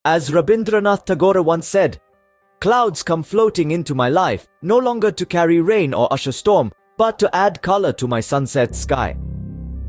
As Rabindranath Tagore once said, "Clouds come floating into my life, no longer to carry rain or usher storm, but to add color to my sunset sky."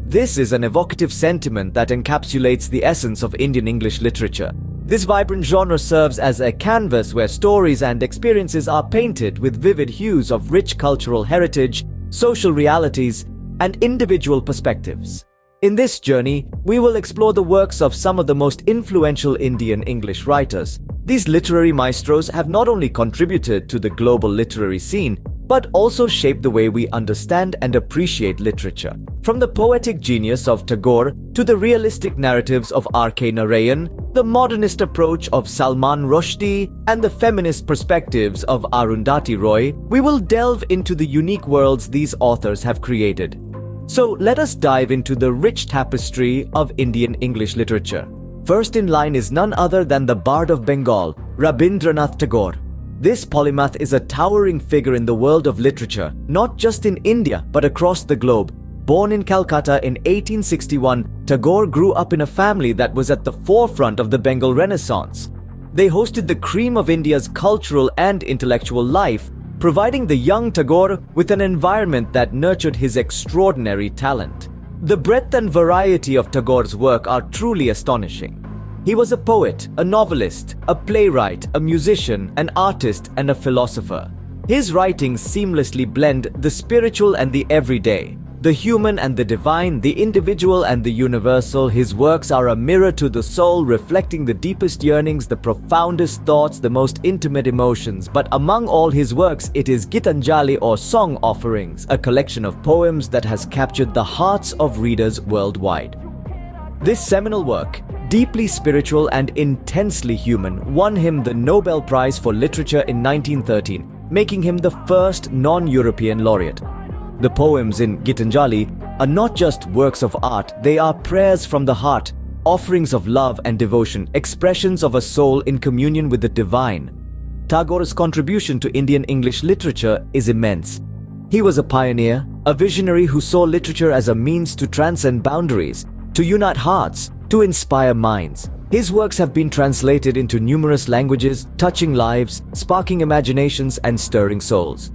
This is an evocative sentiment that encapsulates the essence of Indian English literature. This vibrant genre serves as a canvas where stories and experiences are painted with vivid hues of rich cultural heritage, social realities, and individual perspectives. In this journey, we will explore the works of some of the most influential Indian English writers. These literary maestros have not only contributed to the global literary scene, but also shaped the way we understand and appreciate literature. From the poetic genius of Tagore to the realistic narratives of R.K. Narayan, the modernist approach of Salman Rushdie, and the feminist perspectives of Arundhati Roy, we will delve into the unique worlds these authors have created. So let us dive into the rich tapestry of Indian English literature. First in line is none other than the Bard of Bengal, Rabindranath Tagore. This polymath is a towering figure in the world of literature, not just in India but across the globe. Born in Calcutta in 1861, Tagore grew up in a family that was at the forefront of the Bengal Renaissance. They hosted the cream of India's cultural and intellectual life, providing the young Tagore with an environment that nurtured his extraordinary talent. The breadth and variety of Tagore's work are truly astonishing. He was a poet, a novelist, a playwright, a musician, an artist, and a philosopher. His writings seamlessly blend the spiritual and the everyday, the human and the divine, the individual and the universal. His works are a mirror to the soul, reflecting the deepest yearnings, the profoundest thoughts, the most intimate emotions. But among all his works, it is Gitanjali or Song Offerings, a collection of poems that has captured the hearts of readers worldwide. This seminal work, deeply spiritual and intensely human, won him the Nobel Prize for Literature in 1913, making him the first non-European laureate. The poems in Gitanjali are not just works of art, they are prayers from the heart, offerings of love and devotion, expressions of a soul in communion with the divine. Tagore's contribution to Indian English literature is immense. He was a pioneer, a visionary who saw literature as a means to transcend boundaries, to unite hearts, to inspire minds. His works have been translated into numerous languages, touching lives, sparking imaginations, and stirring souls.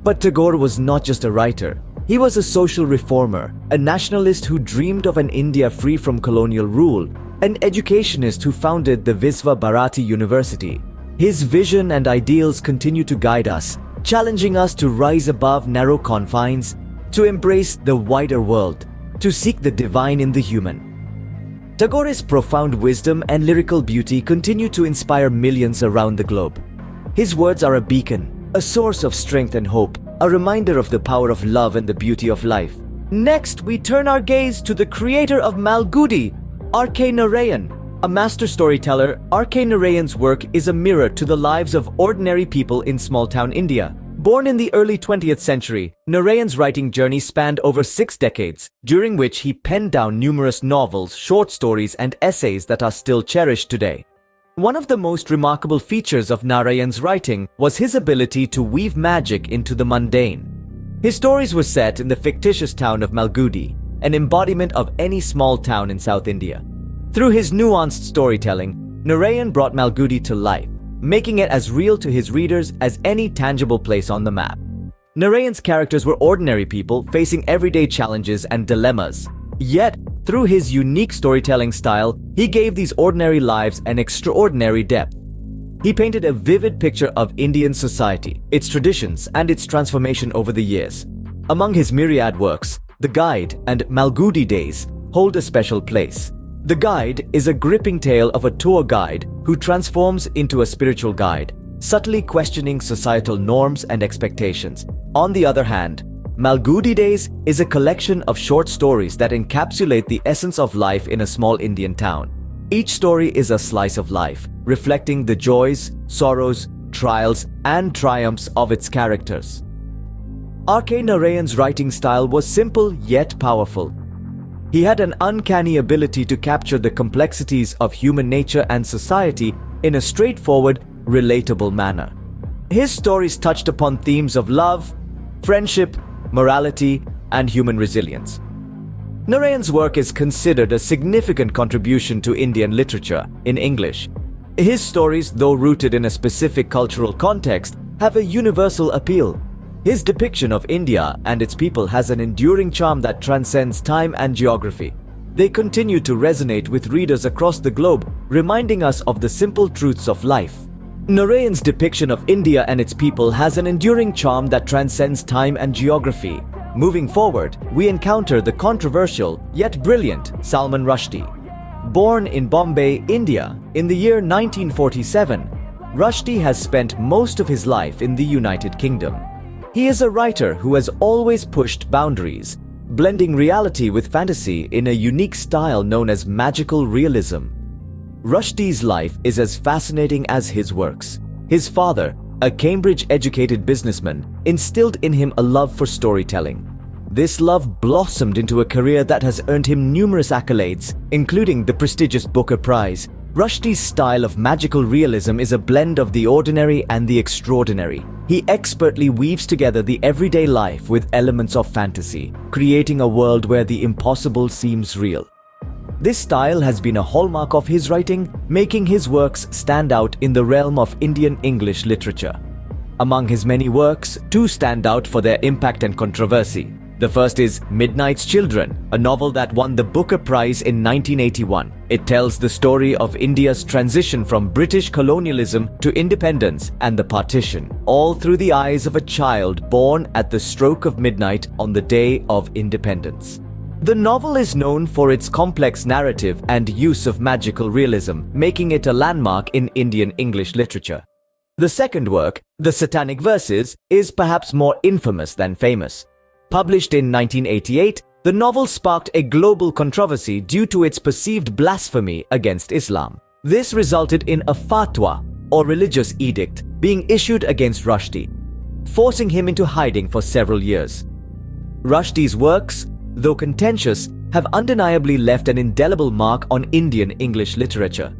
But Tagore was not just a writer. He was a social reformer, a nationalist who dreamed of an India free from colonial rule, an educationist who founded the Visva Bharati University. His vision and ideals continue to guide us, challenging us to rise above narrow confines, to embrace the wider world, to seek the divine in the human. Tagore's profound wisdom and lyrical beauty continue to inspire millions around the globe. His words are a beacon, a source of strength and hope, a reminder of the power of love and the beauty of life. Next, we turn our gaze to the creator of Malgudi, R.K. Narayan. A master storyteller, R.K. Narayan's work is a mirror to the lives of ordinary people in small-town India. Born in the early 20th century, Narayan's writing journey spanned over 6 decades, during which he penned down numerous novels, short stories, and essays that are still cherished today. One of the most remarkable features of Narayan's writing was his ability to weave magic into the mundane. His stories were set in the fictitious town of Malgudi, an embodiment of any small town in South India. Through his nuanced storytelling, Narayan brought Malgudi to life, making it as real to his readers as any tangible place on the map. Narayan's characters were ordinary people facing everyday challenges and dilemmas. Yet, through his unique storytelling style, he gave these ordinary lives an extraordinary depth. He painted a vivid picture of Indian society, its traditions, and its transformation over the years. Among his myriad works, The Guide and Malgudi Days hold a special place. The Guide is a gripping tale of a tour guide who transforms into a spiritual guide, subtly questioning societal norms and expectations. On the other hand, Malgudi Days is a collection of short stories that encapsulate the essence of life in a small Indian town. Each story is a slice of life, reflecting the joys, sorrows, trials, and triumphs of its characters. R.K. Narayan's writing style was simple yet powerful. He had an uncanny ability to capture the complexities of human nature and society in a straightforward, relatable manner. His stories touched upon themes of love, friendship, morality, and human resilience. Narayan's work is considered a significant contribution to Indian literature in English. His stories, though rooted in a specific cultural context, have a universal appeal. His depiction of India and its people has an enduring charm that transcends time and geography. They continue to resonate with readers across the globe, reminding us of the simple truths of life. Narayan's depiction of India and its people has an enduring charm that transcends time and geography. Moving forward, we encounter the controversial yet brilliant Salman Rushdie. Born in Bombay, India, in the year 1947, Rushdie has spent most of his life in the United Kingdom. He is a writer who has always pushed boundaries, blending reality with fantasy in a unique style known as magical realism. Rushdie's life is as fascinating as his works. His father, a Cambridge-educated businessman, instilled in him a love for storytelling. This love blossomed into a career that has earned him numerous accolades, including the prestigious Booker Prize. Rushdie's style of magical realism is a blend of the ordinary and the extraordinary. He expertly weaves together the everyday life with elements of fantasy, creating a world where the impossible seems real. This style has been a hallmark of his writing, making his works stand out in the realm of Indian English literature. Among his many works, two stand out for their impact and controversy. The first is Midnight's Children, a novel that won the Booker Prize in 1981. It tells the story of India's transition from British colonialism to independence and the partition, all through the eyes of a child born at the stroke of midnight on the day of independence. The novel is known for its complex narrative and use of magical realism, making it a landmark in Indian English literature. The second work, The Satanic Verses, is perhaps more infamous than famous. Published in 1988, the novel sparked a global controversy due to its perceived blasphemy against Islam. This resulted in a fatwa, or religious edict, being issued against Rushdie, forcing him into hiding for several years. Rushdie's works, though contentious, have undeniably left an indelible mark on Indian English literature.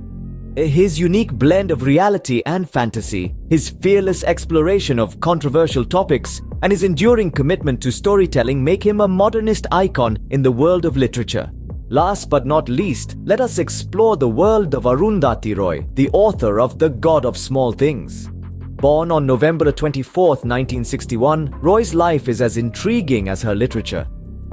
His unique blend of reality and fantasy, his fearless exploration of controversial topics, and his enduring commitment to storytelling make him a modernist icon in the world of literature. Last but not least, let us explore the world of Arundhati Roy, the author of The God of Small Things. Born on November 24, 1961, Roy's life is as intriguing as her literature.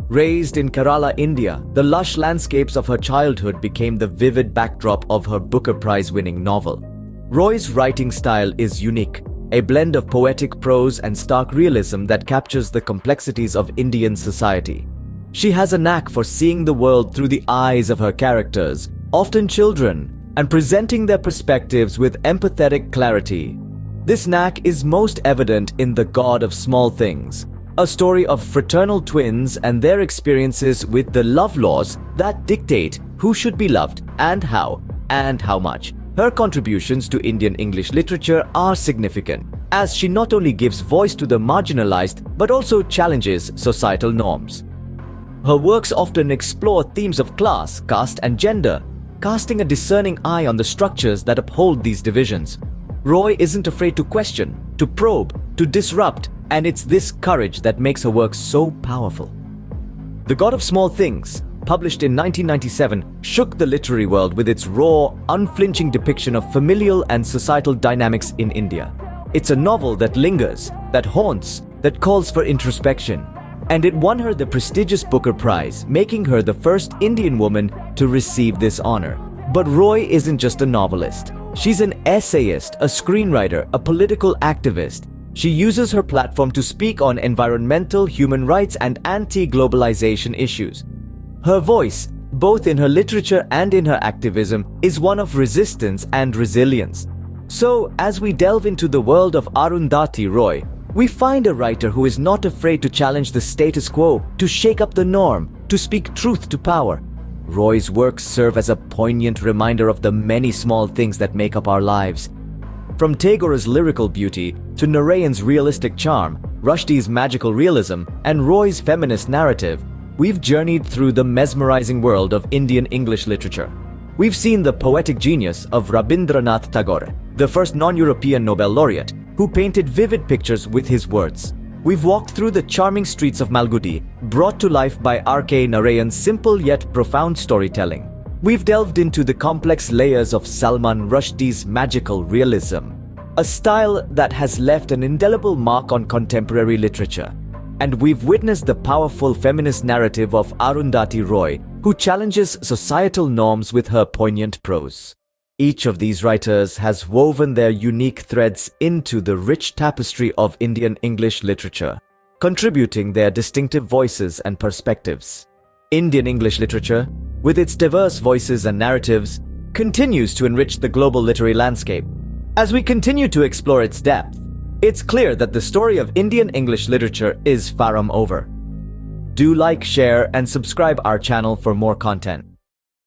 Raised in Kerala, India, the lush landscapes of her childhood became the vivid backdrop of her Booker Prize-winning novel. Roy's writing style is unique, a blend of poetic prose and stark realism that captures the complexities of Indian society. She has a knack for seeing the world through the eyes of her characters, often children, and presenting their perspectives with empathetic clarity. This knack is most evident in The God of Small Things, a story of fraternal twins and their experiences with the love laws that dictate who should be loved and how much. Her contributions to Indian English literature are significant, as she not only gives voice to the marginalized but also challenges societal norms. Her works often explore themes of class, caste, and gender, casting a discerning eye on the structures that uphold these divisions. Roy isn't afraid to question, to probe, to disrupt, and it's this courage that makes her work so powerful. The God of Small Things, published in 1997, shook the literary world with its raw, unflinching depiction of familial and societal dynamics in India. It's a novel that lingers, that haunts, that calls for introspection. And it won her the prestigious Booker Prize, making her the first Indian woman to receive this honor. But Roy isn't just a novelist. She's an essayist, a screenwriter, a political activist. She uses her platform to speak on environmental, human rights, and anti-globalization issues. Her voice, both in her literature and in her activism, is one of resistance and resilience. So, as we delve into the world of Arundhati Roy, we find a writer who is not afraid to challenge the status quo, to shake up the norm, to speak truth to power. Roy's works serve as a poignant reminder of the many small things that make up our lives. From Tagore's lyrical beauty to Narayan's realistic charm, Rushdie's magical realism, and Roy's feminist narrative, we've journeyed through the mesmerizing world of Indian English literature. We've seen the poetic genius of Rabindranath Tagore, the first non-European Nobel laureate, who painted vivid pictures with his words. We've walked through the charming streets of Malgudi, brought to life by R.K. Narayan's simple yet profound storytelling. We've delved into the complex layers of Salman Rushdie's magical realism, a style that has left an indelible mark on contemporary literature. And we've witnessed the powerful feminist narrative of Arundhati Roy, who challenges societal norms with her poignant prose. Each of these writers has woven their unique threads into the rich tapestry of Indian English literature, contributing their distinctive voices and perspectives. Indian English literature, with its diverse voices and narratives, continues to enrich the global literary landscape. As we continue to explore its depth, it's clear that the story of Indian English literature is far from over. Do like, share, and subscribe our channel for more content.